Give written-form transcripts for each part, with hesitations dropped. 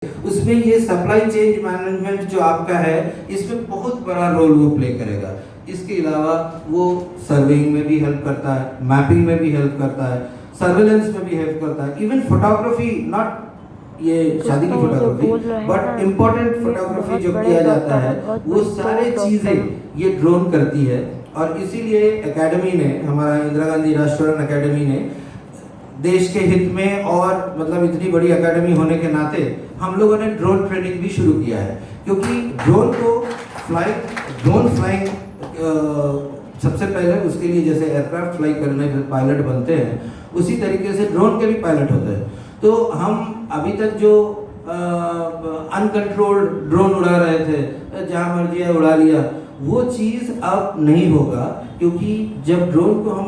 उसमें ये supply chain management जो आपका है इसमें बहुत बड़ा रोल वो प्ले करेगा। इसके अलावा वो सर्वेइंग में भी हेल्प करता है, मैपिंग में भी हेल्प करता है, सर्वेलेंस में भी हेल्प करता है, इवन फोटोग्राफी, नॉट ये शादी की फोटोग्राफी बट इम्पोर्टेंट फोटोग्राफी जो किया जाता है वो सारे चीज़ें ये ड्रोन करती है। और इसीलिए एकेडमी ने, हमारा इंदिरा गांधी राष्ट्रीय अकेडमी ने देश के हित में और मतलब इतनी बड़ी एकेडमी होने के नाते हम लोगों ने ड्रोन ट्रेनिंग भी शुरू किया है, क्योंकि ड्रोन फ्लाइंग सबसे पहले उसके लिए जैसे एयरक्राफ्ट फ्लाई करने के पायलट बनते हैं उसी तरीके से ड्रोन के भी पायलट होते हैं। तो हम अभी तक जो अनकंट्रोल्ड ड्रोन उड़ा रहे थे, जहाँ मर्जी है उड़ा लिया, वो चीज़ अब नहीं होगा, क्योंकि जब ड्रोन को हम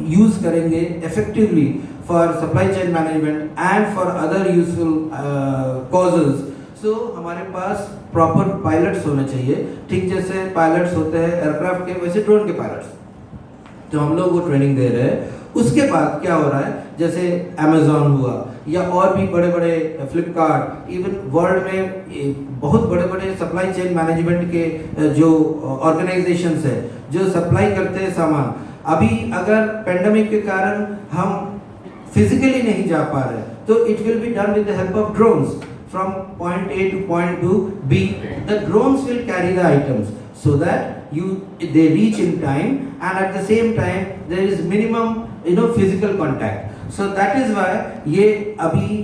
यूज़ करेंगे effectively for supply chain management and for other useful causes, so हमारे पास प्रॉपर पायलट्स होने चाहिए। ठीक जैसे पायलट्स होते हैं एयरक्राफ्ट के, वैसे ड्रोन के पायलट्स तो हम लोग वो ट्रेनिंग दे रहे हैं। उसके बाद क्या हो रहा है, जैसे अमेजॉन हुआ या और भी बड़े बड़े फ्लिपकार्ट, इवन वर्ल्ड में बहुत बड़े बड़े सप्लाई चेन मैनेजमेंट के जो ऑर्गेनाइजेशंस है जो सप्लाई करते हैं सामान, अभी अगर पेंडेमिक के कारण हम फिजिकली नहीं जा पा रहे तो it will be done with the help of drones from point A to point to B. The drones will carry the items so that they reach in time, and at the same time there is minimum physical contact. So that is why ये अभी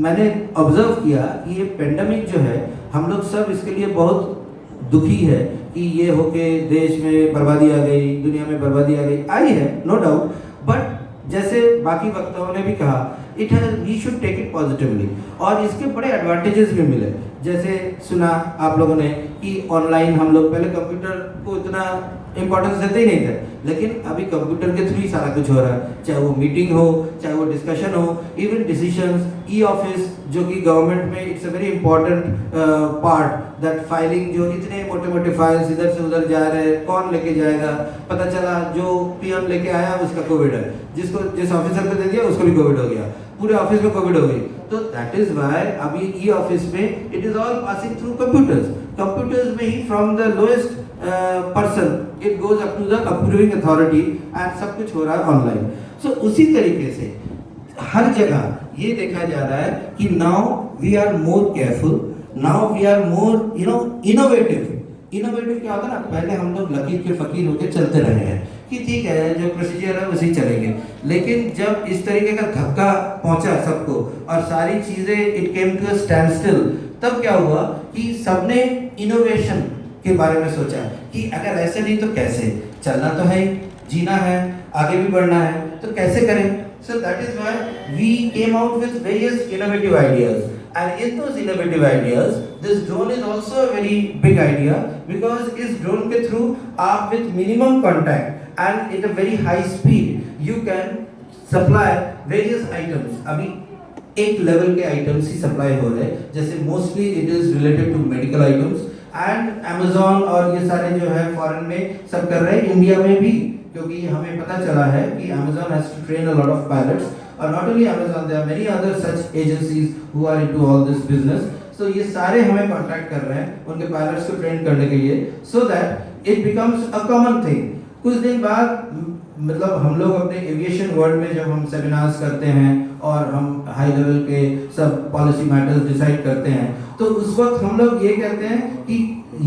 मैंने observe किया कि ये pandemic जो है हम लोग सब इसके लिए बहुत दुखी है कि ये होके देश में बर्बादी आ गई, दुनिया में बर्बादी आ गई, आई है नो डाउट, बट जैसे बाकी वक्ताओं ने भी कहा we should take it positively, और इसके बड़े एडवांटेजेस भी मिले। जैसे सुना आप लोगों ने कि ऑनलाइन हम लोग पहले कंप्यूटर को इतना इम्पोर्टेंस देते ही नहीं थे, लेकिन अभी कंप्यूटर के थ्रू ही सारा कुछ हो रहा है, चाहे वो मीटिंग हो, चाहे वो डिस्कशन हो, इवन डिसीजंस, ई ऑफिस जो कि गवर्नमेंट में it's a very important part, that filing, जो इतने मोटे मोटे फाइल्स इधर से उधर जा रहे हैं, कौन लेके जाएगा, पता चला जो पीएम लेके आया उसका कोविड है, जिस ऑफिसर को दे दिया उसको भी कोविड हो गया, पूरे ऑफिस में कोविड हो गई। तो दैट इज वाई अभी ई ऑफिस में it is all passing through computers में ही, from the lowest person it goes up to the approving authority, and सब कुछ हो रहा है ऑनलाइन। सो उसी तरीके से हर जगह ये देखा जा रहा है कि now we are more careful, now we are more innovative क्या होता है ना, पहले हम लोग लकीर के फकीर होकर चलते रहे हैं कि ठीक है जो प्रोसीजर है उसी चलेंगे, लेकिन जब इस तरीके का धक्का पहुंचा सबको और सारी चीजें it came to a standstill, तब क्या हुआ कि सबने इनोवेशन के बारे में सोचा कि अगर ऐसे नहीं तो कैसे, चलना तो है, जीना है, आगे भी बढ़ना है, तो कैसे करें। So that is why we came out with various innovative ideas, and in those innovative ideas this drone is also a very big idea, because इस drone के through आप with minimum contact and at a very high speed you can supply various items। अभी एक level के items ही supply हो रहे हैं, जैसे mostly it is related to medical items, and Amazon और ये सारे जो है फॉरेन में सब कर रहे हैं, इंडिया में भी, क्योंकि हमें पता चला है कि Amazon has to train a lot of pilots, और not only Amazon, there are many other such agencies who are into all this business. So ये सारे हमें कांटेक्ट कर रहे हैं उनके पायलट्स को ट्रेन करने के लिए, so that it becomes a common thing. कुछ दिन बाद मतलब हम लोग अपने एविएशन वर्ल्ड में जब हम सेमिनार्स करते हैं और हम हाई लेवल के सब पॉलिसी मैटर्स डिसाइड करते हैं, तो उस वक्त हम लोग ये कहते हैं कि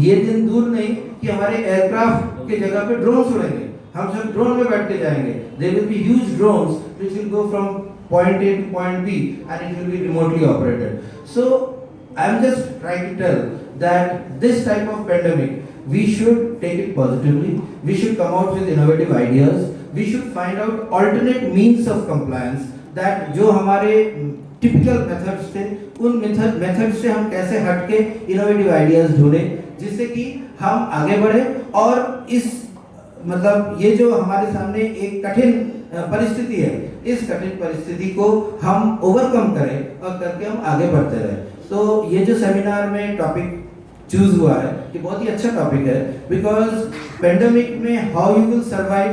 ये दिन दूर नहीं कि हमारे एयरक्राफ्ट के जगह पे ड्रोन्स उड़ेंगे, हम सब ड्रोन में बैठ के जाएंगे, there will be huge drones which will go from point A to point B and it will be remotely operated. So I am just trying to tell that this type of pandemic we should take it positively, we should come out with innovative ideas, we should find out alternate means of compliance, that जो हमारे typical methods थे उन methods से हम कैसे हटके innovative ideas ढूंढें जिससे कि हम आगे बढ़े, और इस मतलब ये जो हमारे सामने एक कठिन परिस्थिति है, इस कठिन परिस्थिति को हम ओवरकम करें और करके हम आगे बढ़ते रहें। तो ये जो सेमिनार में टॉपिक चूज हुआ है कि बहुत ही अच्छा टॉपिक है, बिकॉज पेंडेमिक में how you will survive,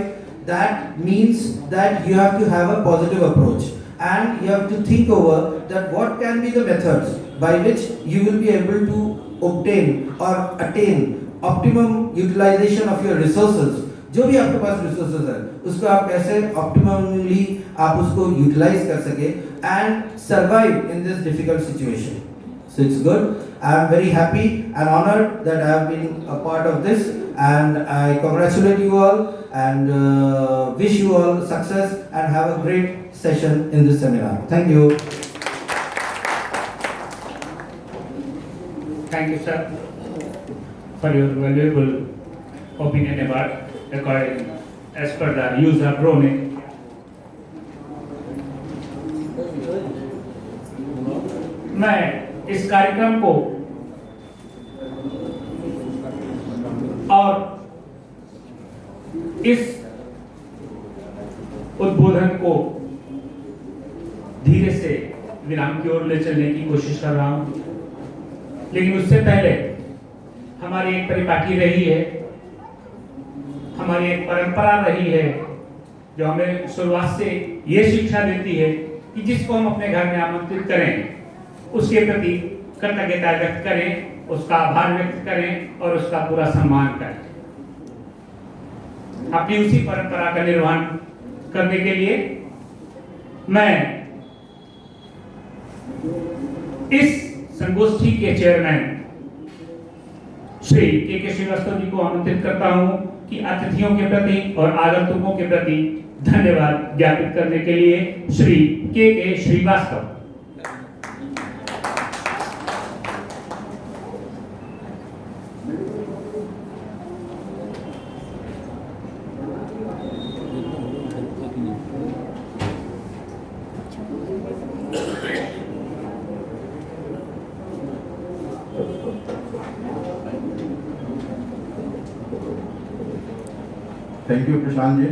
that means that you have to have a positive approach and you have to think over that what can be the methods by which you will be able to obtain or attain optimum utilization of your resources. जो भी आपके पास resources है उसको आप कैसे optimally आप उसको utilize कर सके and survive in this difficult situation. So it's good. I am very happy and honored that I have been a part of this, and I congratulate you all and wish you all success and have a great session in this seminar. Thank you. Thank you, sir, for your valuable opinion about recording as per the use of drone. मैं इस कार्यक्रम को और इस उद्बोधन को धीरे से विराम की ओर ले चलने की कोशिश कर रहा हूं, लेकिन उससे पहले हमारी एक परिपाटी रही है, हमारी एक परंपरा रही है जो हमें शुरुआत से ये शिक्षा देती है कि जिसको हम अपने घर में आमंत्रित करें उसके प्रति कृतज्ञता व्यक्त करें, उसका आभार व्यक्त करें और उसका पूरा सम्मान करें। अपनी उसी परंपरा का निर्वहन करने के लिए मैं इस संगोष्ठी के चेयरमैन श्री के श्रीवास्तव जी को आमंत्रित करता हूं कि अतिथियों के प्रति और आगंतुकों के प्रति धन्यवाद ज्ञापित करने के लिए श्री के श्रीवास्तव। Thank you Prashant ji.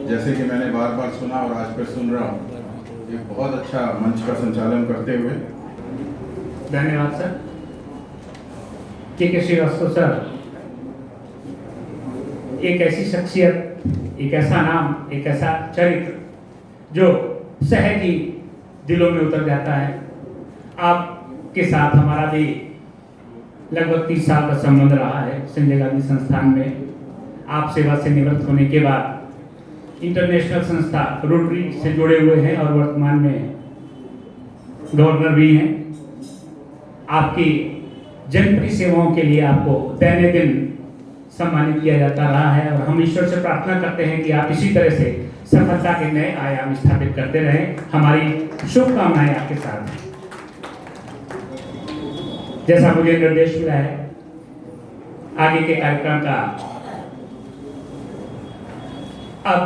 जैसे कि मैंने बार बार सुना और आज फिर सुन रहा हूँ, ये बहुत अच्छा मंच का संचालन करते हुए धन्यवाद सर। के श्रीवास्तव सर एक ऐसी शख्सियत, एक ऐसा नाम, एक ऐसा चरित्र जो सहज ही दिलों में उतर जाता है। आपके साथ हमारा भी लगभग 30 साल का संबंध रहा है संजय गांधी संस्थान में। आप सेवा से निवृत्त होने के बाद इंटरनेशनल संस्था रोटरी से जुड़े हुए हैं और वर्तमान में गवर्नर भी हैं। आपकी जनप्रिय सेवाओं के लिए आपको दैनिक दिन सम्मानित किया जाता रहा है और हम ईश्वर से प्रार्थना करते हैं कि आप इसी तरह से सफलता के नए आयाम स्थापित करते रहें। हमारी शुभकामनाएं आपके साथ हैं। जैसा मुझे निर्देश मिला है, आगे के कार्यक्रम का अब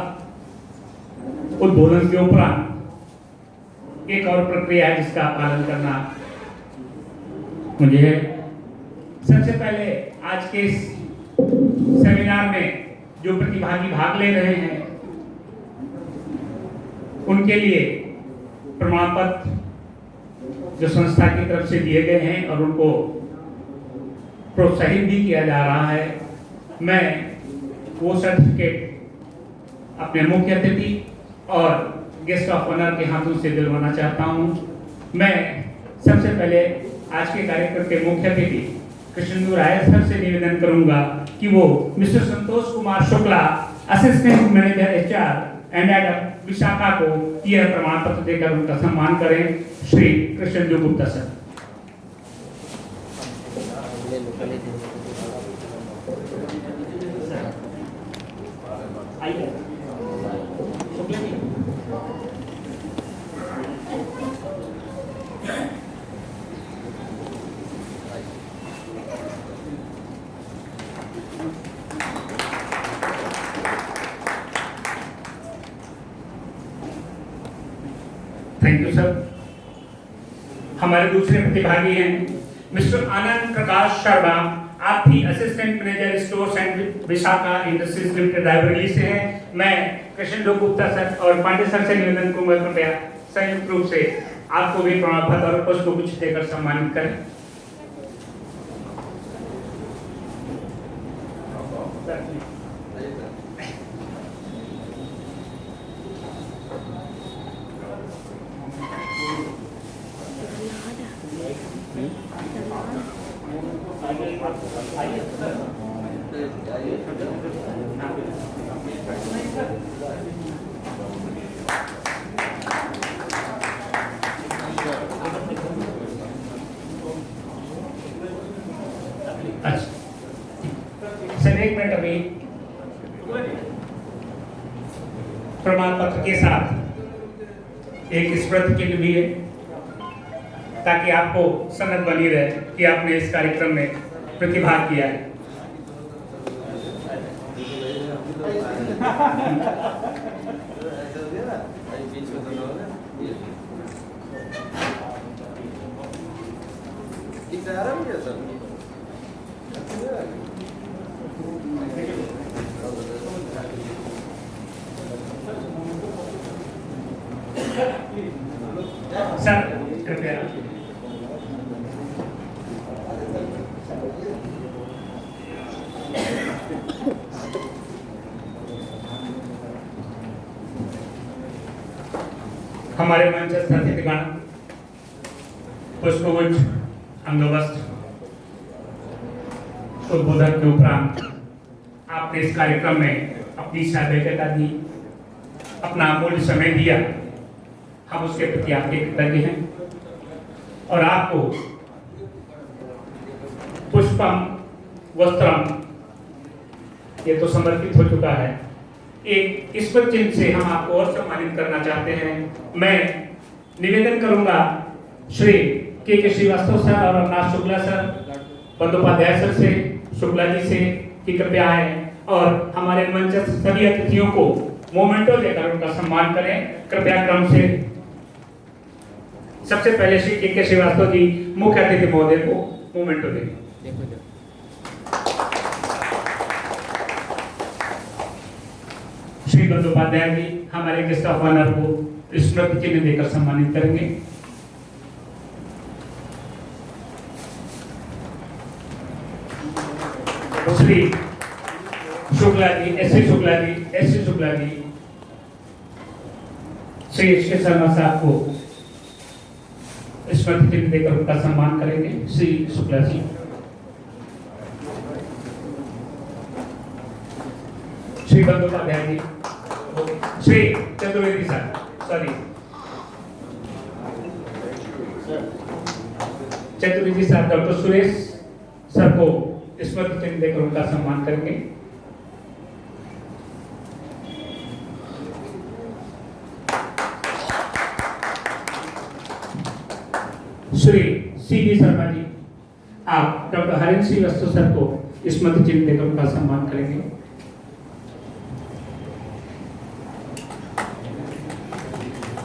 उद्बोधन के उपरांत एक और प्रक्रिया है जिसका पालन करना मुझे है। सबसे पहले आज के इस सेमिनार में जो प्रतिभागी भाग ले रहे हैं उनके लिए प्रमाण पत्र जो संस्था की तरफ से दिए गए हैं और उनको प्रोत्साहित भी किया जा रहा है, मैं वो सर्टिफिकेट अपने मुख्य अतिथि और गेस्ट ऑफ ऑनर के हाथों से दिलवाना चाहता हूं। मैं सबसे पहले आज के कार्यक्रम के मुख्य अतिथि कृष्णेंदु राय सर से निवेदन करूंगा कि वो mister Santosh Kumar Shukla, assistant manager HR and एड विशाखा को यह प्रमाण पत्र देकर उनका सम्मान करें। Shri Krishnendu Gupta sir. Thank you sir. हमारे दूसरे प्रतिभागी हैं मिस्टर आनंद प्रकाश शर्मा। आप भी assistant manager stores and Vishakha industries limited Raebareli से हैं। मैं कृष्णेंदु गुप्ता सर और पांडे सर से निवेदन करूंगा कृपया संयुक्त रूप से आपको भी प्रमाण पत्र और पुष्प गुच्छ देकर सम्मानित करें। अच्छा सर, एक मिनट, अभी प्रमाण पत्र के साथ एक स्मृति चिन्ह भी है, ताकि आपको सनद बनी रहे कि आपने इस कार्यक्रम में प्रतिभाग किया है। सर कृपया हमारे मंचस्थ अतिथिगण, पुष्पगुच्छ, अंगवस्त्र, उद्बोधन के उपरांत आपने इस कार्यक्रम में अपनी सहभागिता दी, अपना अमूल्य समय दिया, हम उसके प्रति आपके कृतज्ञ हैं और आपको पुष्पम वस्त्रम ये तो समर्पित हो चुका है, एक स्मृति चिन्ह से हम आपको और सम्मानित करना चाहते हैं। मैं निवेदन करूंगा श्री के श्रीवास्तव सर और अविनाश शुक्ला सर, बंदोपाध्याय सर से, शुक्ला जी से कि कृपया आए और हमारे मंचस्थ सभी अतिथियों को मोमेंटो देकर उनका सम्मान करें। कृपया क्रम से सबसे पहले श्री के श्रीवास्तव जी मुख्य अतिथि महोदय को मोमेंटो दें। श्री बंदोपाध्याय जी हमारे गेस्ट ऑफ ऑनर को स्मृति चिन्ह देकर सम्मानित करेंगे। Shri Shukla ji, SC. Shukla ji, SC. Shukla ji, Shri HK. Sharma साहब को स्मृति चिन्ह देकर उनका सम्मान करेंगे। Shri Shukla ji, Shri Bandopadhyay ji, Shri Chaturvedi sir, sorry Chaturvedi sir, doctor Suresh sir को स्मृति चिन्ह देकर उनका सम्मान करेंगे। श्री सी.बी. शर्मा जी, आप डॉक्टर हरेंद्र श्रीवास्तव सर को स्मृति चिन्ह देकर उनका सम्मान करेंगे।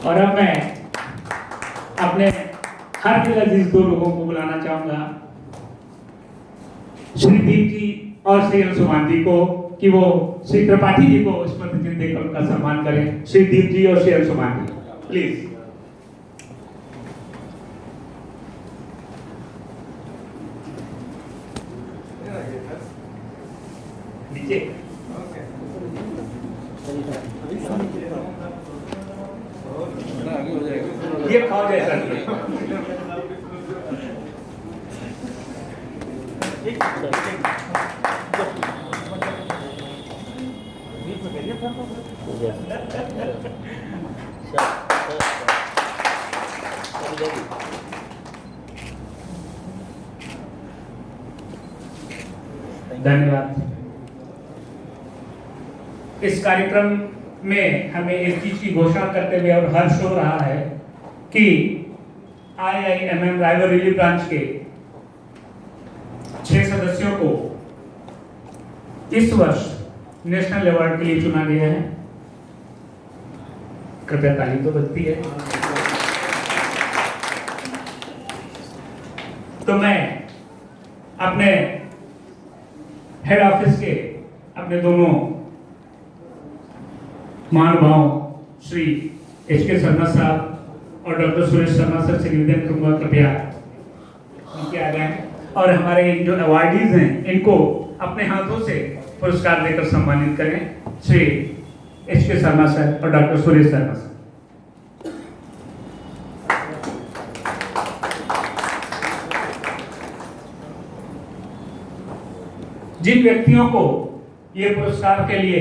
और अब मैं अपने हर दिल अजीज दो लोगों को बुलाना चाहूंगा, श्री दीप जी और श्री अंशुमान जी को, कि वो श्री त्रिपाठी जी को स्मृति चिन्ह देकर उनका सम्मान करें। श्री दीप जी और श्री अंशुमान जी, प्लीज। नीचे ये खाओ जैसा धन्यवाद। इस कार्यक्रम में हमें एक चीज की घोषणा करते हुए और हर्ष हो रहा है कि IIMM रायबरेली ब्रांच के 6 सदस्यों को इस वर्ष नेशनल अवार्ड के लिए चुना गया है। कृपया ताली तो बजती है। तो मैं अपने हेड ऑफिस के अपने दोनों महानुभाव श्री एच.के. शर्मा साहब और डॉक्टर सुरेश शर्मा सर से निवेदन करूंगा, कृपया उनके आ जाएं और हमारे जो अवार्डीज हैं इनको अपने हाथों से पुरस्कार देकर सम्मानित करें। श्री एच.के. शर्मा सर और डॉक्टर सुरेश शर्मा सर। जिन व्यक्तियों को ये पुरस्कार के लिए,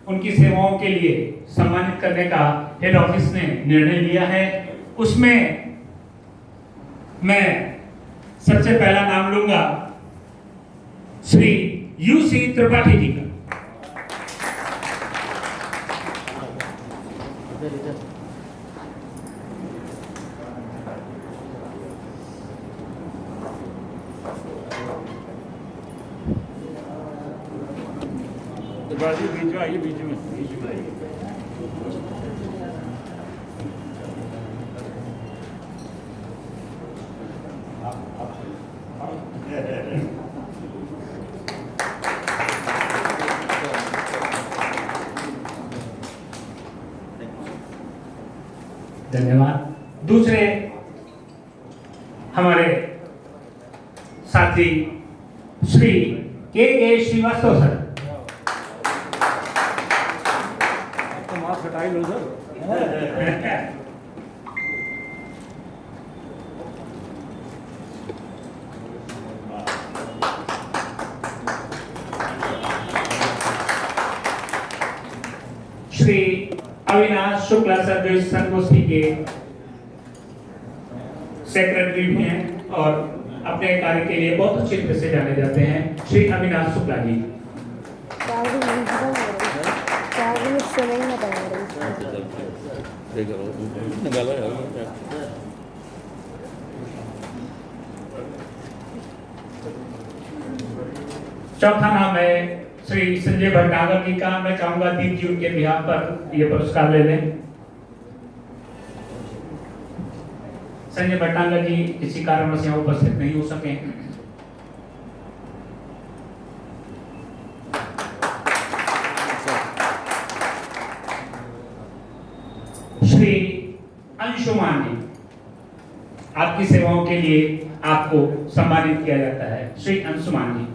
उनकी सेवाओं के लिए सम्मानित करने का हेड ऑफिस ने निर्णय लिया है, उसमें मैं सबसे पहला नाम लूंगा श्री यूसी त्रिपाठी जी का। बीच में आइए, बीच में आइए। धन्यवाद। दूसरे हमारे साथी श्री के श्रीवास्तव सर। तो मास्क हटाई लो सर। श्री अविनाश शुक्ला सर जो इस संगोष्ठी के सेक्रेटरी भी हैं और अपने कार्य के लिए बहुत अच्छी तरह से जाने जाते हैं, श्री अविनाश शुक्ला जी। चौथा नाम है श्री संजय भट्टागर जी का। मैं चाहूंगा दीप जी उनके बिहार पर यह पुरस्कार ले लें। संजय भट्टागर जी किसी कारणवश यहाँ उपस्थित नहीं हो सके। श्री अंशुमान जी, आपकी सेवाओं के लिए आपको सम्मानित किया जाता है। श्री अंशुमान जी।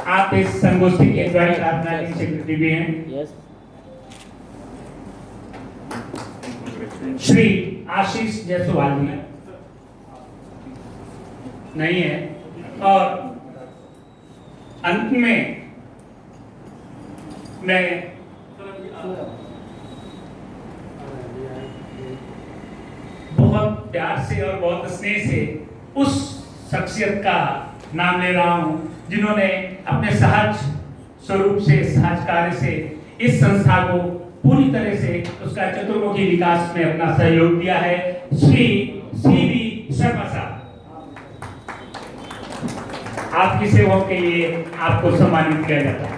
आप इस संगोष्ठी के ज्वाइंट ऑर्गेनाइजिंग सेक्रेटरी भी हैं। श्री आशीष जायसवाल जी नहीं है। और अंत में मैं बहुत प्यार से और बहुत स्नेह से उस शख्सियत का नाम ले रहा हूं जिन्होंने अपने सहज स्वरूप से, सहज कार्य से इस संस्था को पूरी तरह से उसका चतुर्मुखी विकास में अपना सहयोग दिया है। श्री सीवी शर्मा साहब, आपकी सेवाओं के लिए आपको सम्मानित किया जाता है।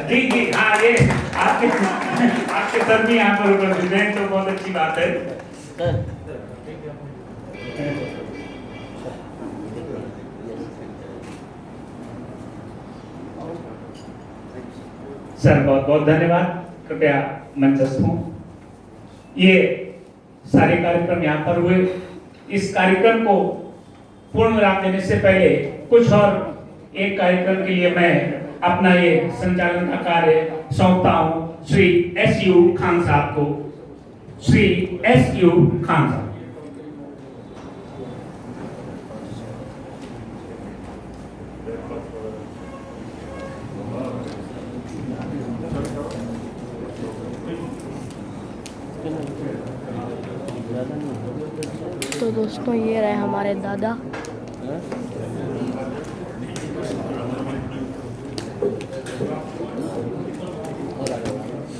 जी जी हाँ, ये आपके सर भी यहाँ पर उपस्थित हैं, तो बहुत अच्छी बात है। सर बहुत बहुत धन्यवाद। कृपया मंचस्थ हों। ये सारे कार्यक्रम यहाँ पर हुए। इस कार्यक्रम को पूर्ण विराम देने से पहले कुछ और एक कार्यक्रम के लिए मैं अपना ये संचालन का कार्य सौंपता हूँ श्री एस.यू. खान साहब को। श्री एस.यू. खान साहब। तो दोस्तों ये रहे हमारे दादा।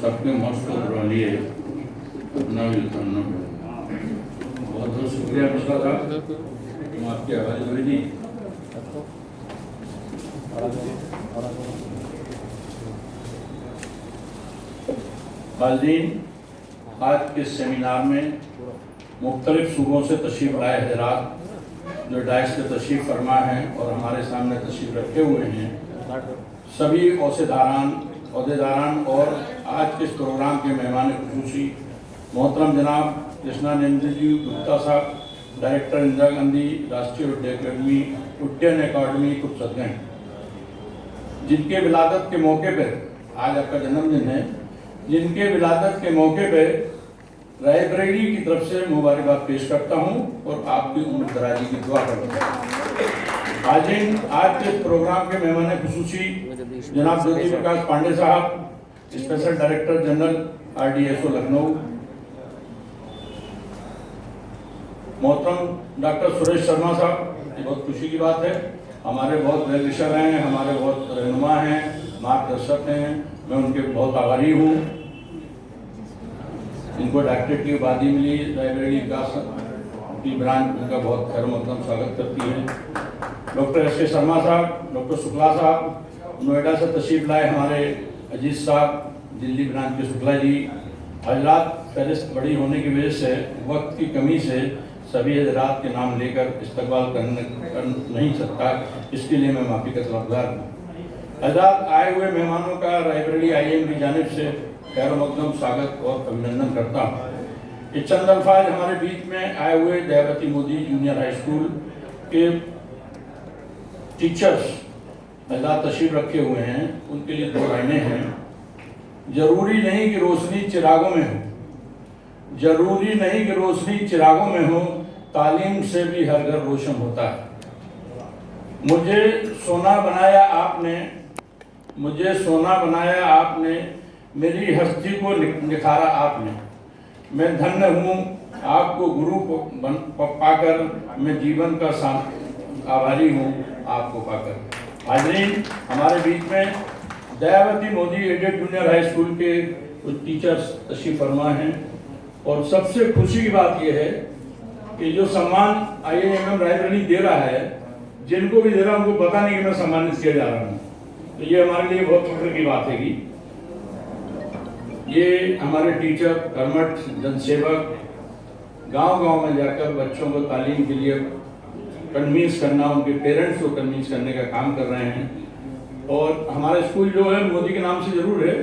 सबके मस्त लिए बहुत बहुत शुक्रिया मिश्रा साहब, तुम आपकी आवाज़ हुई थी। खालिदीन, आज के सेमिनार में मुख्तलिफ सूबों से तशरीफ लाए हज़रात जो डाइस से तशरीफ फरमा हैं और हमारे सामने तशरीफ रखे हुए हैं, सभी अहदेदारान और आज के इस प्रोग्राम के मेहमान खुसूसी मोहतरम जनाब कृष्णानंद जी गुप्ता साहब, डायरेक्टर इंदिरा गांधी राष्ट्रीय उड्डयन अकेडमी, उड्डयन अकादमी कुपसतगंज, जिनके विलादत के मौके पर आज आपका जन्मदिन है, जिनके विलादत के मौके पर लाइब्रेरी की तरफ से मुबारकबाद पेश करता हूं और आपकी उम्र दराजी की दुआ करता हूं। आज के प्रोग्राम के मेहमान खुसूसी जनाब ज्योति प्रकाश पांडे साहब, special director general RDSO Lucknow, मोहतरम डॉक्टर सुरेश शर्मा साहब, ये बहुत खुशी की बात है। हमारे बहुत वेल विशर हैं, हमारे बहुत रहनुमा हैं, मार्गदर्शक हैं, मैं उनके बहुत आभारी हूँ। इनको डॉक्टरेट की उपाधि मिली, लाइब्रेरी विकास की ब्रांच उनका बहुत खैर मकदम स्वागत करती है। डॉक्टर SK शर्मा साहब, डॉक्टर शुक्ला साहब नोएडा से तशरीफ लाए, हमारे अजीज साहब दिल्ली ब्रांच के शुक्ला जी। हजरात, फहरिस्त बड़ी होने की वजह से वक्त की कमी से सभी हजरात के नाम लेकर इस्तकबाल कर नहीं सकता, इसके लिए मैं माफ़ी का तलबगार हूँ। हजरात, आए हुए मेहमानों का लाइब्रेरी IIM की जानिब से खैर मकदम स्वागत और अभिनंदन करता हूँ। ये चंद अल्फाज हमारे बीच में आए हुए Dayawati Modi junior high school के टीचर्स हजरात तशरीफ रखे हुए हैं, उनके लिए 2 लाइनें हैं। जरूरी नहीं कि रोशनी चिरागों में हो, जरूरी नहीं कि रोशनी चिरागों में हो, तालीम से भी हर घर रोशन होता है। मुझे सोना बनाया आपने, मुझे सोना बनाया आपने, मेरी हस्ती को निखारा आपने। मैं धन्य हूँ आपको गुरु पाकर, मैं जीवन का आभारी हूँ आपको पाकर। हाज़रीन, हमारे बीच में Dayawati Modi aided junior high school के कुछ टीचर्स तशरीफ फरमा हैं और सबसे खुशी की बात यह है कि जो सम्मान IIMM लाइब्रेरी दे रहा है, जिनको भी दे रहा है उनको पता नहीं कि मैं सम्मानित किया जा रहा हूँ, तो ये हमारे लिए बहुत फख्र की बात है। ये हमारे टीचर, कर्मठ, जनसेवक गांव-गांव में जाकर बच्चों को तालीम के लिए कन्विंस करना, उनके पेरेंट्स को कन्विंस करने का काम कर रहे हैं। और हमारा स्कूल जो है मोदी के नाम से जरूर है,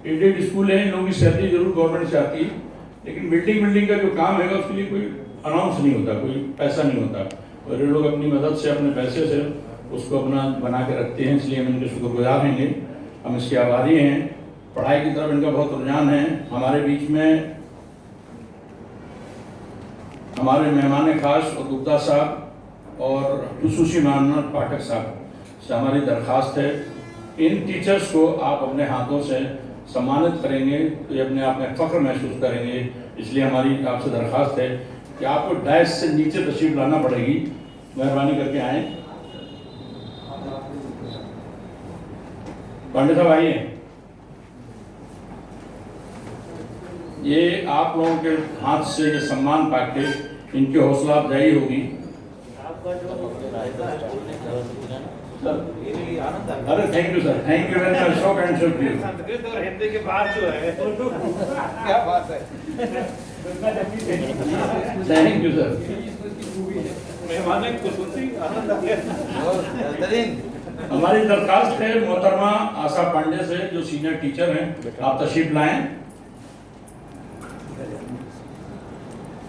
एडेड स्कूल है, इन लोगों की सैलरी जरूर गवर्नमेंट से आती है, लेकिन बिल्डिंग का जो काम है उसके लिए कोई अनाउंस नहीं होता, कोई पैसा नहीं होता, और ये लोग अपनी मदद से, अपने पैसे से उसको अपना बना के रखते हैं, इसलिए हम इनके शुक्रगुजार हैं, हम इसके आभारी हैं। पढ़ाई की तरफ इनका बहुत रुझान है। हमारे बीच में हमारे मेहमान खास और गुप्ता साहब और खुसूसी मेहमान पाठक साहब से हमारी दरख्वास्त है, इन टीचर्स को आप अपने हाथों से सम्मानित करेंगे तो ये अपने आप में फख्र महसूस करेंगे। इसलिए हमारी आपसे दरख्वास्त है कि आपको डायस से नीचे तशरीफ लाना पड़ेगी, मेहरबानी करके आए। पांडे साहब आइए। ये आप लोगों के हाथ से ये सम्मान पाके इनकी हौसला अफजाई होगी। अरे thank you sir, thank you very much, show kind of you. Sanskrit और हिंदी के बाद जो है क्या बात है। Thank you sir. मेहमान खुसूसी आनंद आ गया। हमारी दरखास्त है मोहतरमा आशा पांडे से, जो सीनियर टीचर हैं, आप तशरीफ लाएं।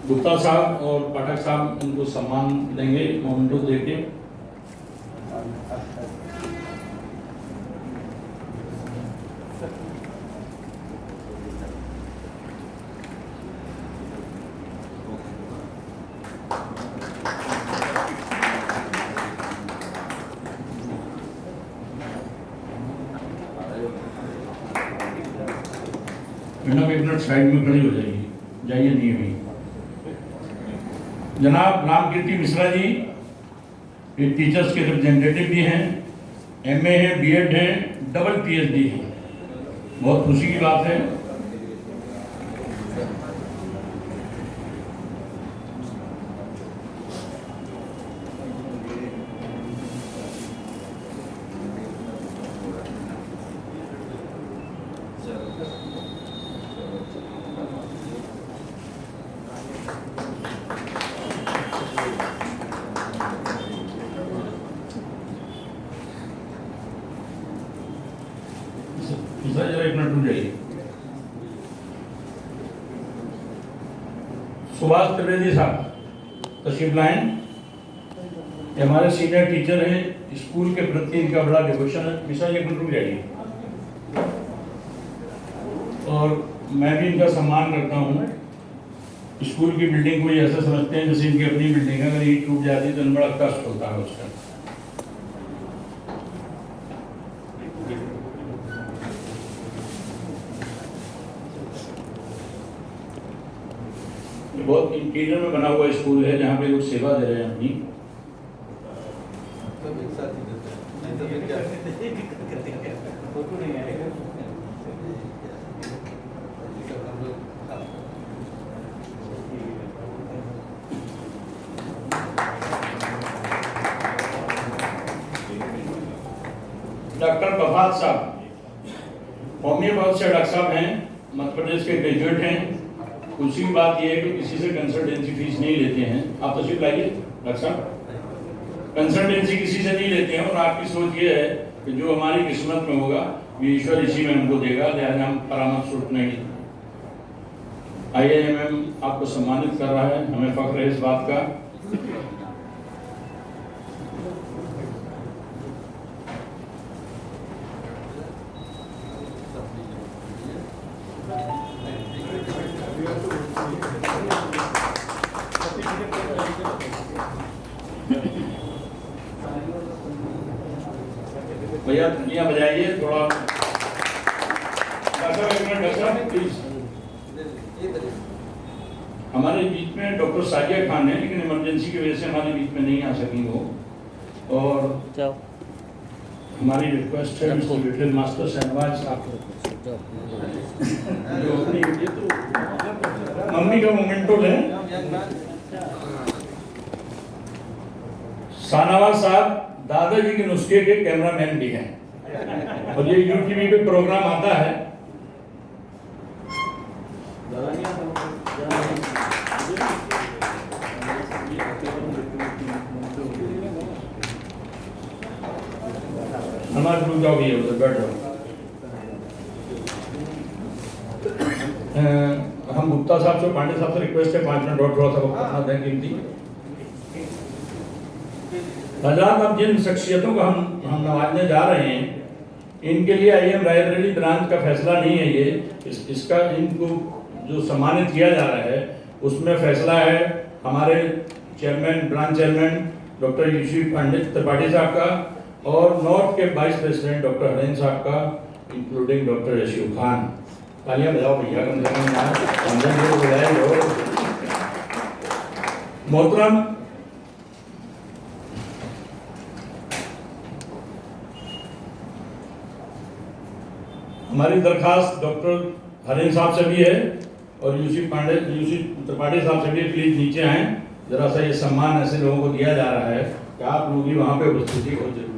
गुप्ता साहब और पाठक साहब उनको सम्मान देंगे मोमेंटो देके। मैडम एक मिनट साइड में खड़ी हो जाइए, जाइए नहीं हुई। जनाब रामकीर्ति मिश्रा जी, ये टीचर्स के रिप्रेजेंटेटिव भी हैं, MA हैं, B.Ed हैं, डबल PhD हैं, बहुत खुशी की बात है। जरा एक मिनट रुक जाइए। सुभाष त्रिवेदी साहब तशरीफ लाएं। ये हमारे सीनियर टीचर हैं, स्कूल के प्रति इनका बड़ा डिवोशन है। मिश्रा जी एक मिनट रुक जाइए। और मैं भी इनका सम्मान करता हूँ। स्कूल की बिल्डिंग को ऐसा समझते हैं जैसे इनकी अपनी बिल्डिंग है, अगर ये टूट जाती है तो इन्हें बड़ा कष्ट होता है उसका। बहुत इंटीरियर में बना हुआ स्कूल है जहाँ पे लोग सेवा दे रहे हैं अपनी। डॉक्टर बफात साहब होम्योपैथ से डॉक्टर साहब हैं, मध्य प्रदेश के ग्रेजुएट हैं। दूसरी बात यह है कि किसी से कंसल्टेंसी फीस नहीं लेते हैं। आप तशरीफ लाइए डॉक्टर साहब, कंसल्टेंसी किसी से नहीं लेते हैं और आपकी सोच ये है कि जो हमारी किस्मत में होगा ये ईश्वर इसी में हमको देगा, लिहाजा हम परामर्श छूट नहीं। IIMM आपको सम्मानित कर रहा है, हमें फख्र है इस बात का। भैया तालियां बजाइए थोड़ा। Doctor please. हमारे बीच में डॉक्टर साजिया खान है, लेकिन इमरजेंसी की वजह से हमारे बीच में नहीं आ सकी वो। और हमारी रिक्वेस्ट है लिटिल मास्टर शहनवाज साहब जो मम्मी का मोमेंटो है। शाहनवाज साहब दादाजी के नुस्खे के कैमरामैन भी हैं और ये यूटीवी पे प्रोग्राम आता है। हमारे रुक जाओ भी उधर बैठ जाओ। हम गुप्ता साहब से, पांडे साहब से रिक्वेस्ट है 5 मिनट और थोड़ा सा वक्त अपना दें कीमती। हज़रात, अब जिन शख्सियतों को हम नवाजने जा रहे हैं, इनके लिए IIM रायबरेली ब्रांच का फैसला नहीं है ये। इसका इनको जो सम्मानित किया जा रहा है उसमें फैसला है हमारे chairman, branch chairman doctor Yusuf Pandit Tripathi साहब का और नॉर्थ के वाइस प्रेसिडेंट डॉक्टर हरेन साहब का, इंक्लूडिंग डॉक्टर यशीफ खान। तालियां बजाओ भैया, कम से कम मोहतरम हमारी दरखास्त डॉक्टर हरेन साहब से भी है और यूसुफ त्रिपाठी साहब से भी। प्लीज नीचे आए, जरा सा ये सम्मान ऐसे लोगों को दिया जा रहा है कि आप लोगों की वहाँ पे उपस्थिति हो जरूरी।